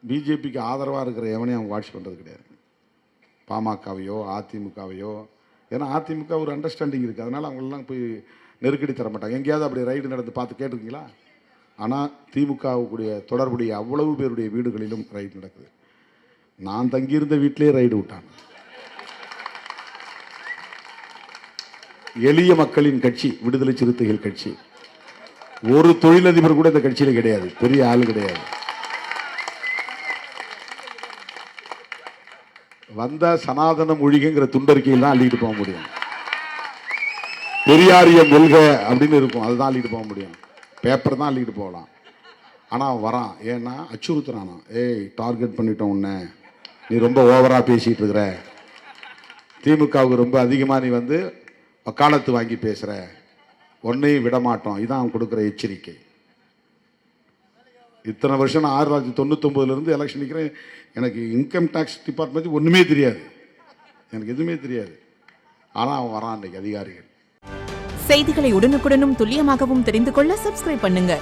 பிஜேபிக்கு ஆதரவாக இருக்கிற எவனையும் அவங்க வாட்ச் பண்ணுறது கிடையாது. பாமகவையோ அதிமுகவையோ. ஏன்னா அதிமுக ஒரு அண்டர்ஸ்டாண்டிங் இருக்குது, அதனால் அவங்களெலாம் போய் நெருக்கடி தர மாட்டாங்க. எங்கேயாவது அப்படி ரைடு நடந்து பார்த்து கேட்டிருக்கீங்களா? ஆனால் திமுகவுடைய தொடர்புடைய அவ்வளவு பேருடைய வீடுகளிலும் ரைடு நடக்குது. நான் தங்கியிருந்த வீட்டிலே ரைடு விட்டாங்க. எளிய மக்களின் கட்சி விடுதலை சிறுத்தைகள் கட்சி. ஒரு தொழிலதிபர் கூட இந்த கட்சியில் கிடையாது, பெரிய ஆள் கிடையாது. வந்த சனாதன மொழிகிற துண்டறிக்கையில் தான் அள்ளிட்டு போக முடியும். பெரியாரிய கொள்க அப்படின்னு இருக்கும், அதுதான் அள்ளிட்டு போக முடியும். பேப்பர் தான் அள்ளிட்டு போகலாம். ஆனால் அவன் வரான், ஏன்னா அச்சுறுத்துறானா, ஏய் டார்கெட் பண்ணிட்டோம் உன்னை, நீ ரொம்ப ஓவராக பேசிகிட்டு இருக்கிற, திமுகவுக்கு ரொம்ப அதிகமாக நீ வந்து வக்காலத்து வாங்கி பேசுகிற, ஒன்றையும் விடமாட்டோம். இதான் அவன் கொடுக்குற எச்சரிக்கை. இத்தனை வருஷம் நான் 1999 எலெக்ஷன் நிற்கிறேன். எனக்கு இன்கம் டேக்ஸ் டிபார்ட்மெண்ட் ஒன்றுமே தெரியாது, எனக்கு எதுவுமே தெரியாது. ஆனால் அவன் வரான். அன்றைக்கு அதிகாரிகள் செய்திகளை உடனுக்குடனும் துல்லியமாகவும் தெரிந்து கொள்ள சப்ஸ்கிரைப் பண்ணுங்க.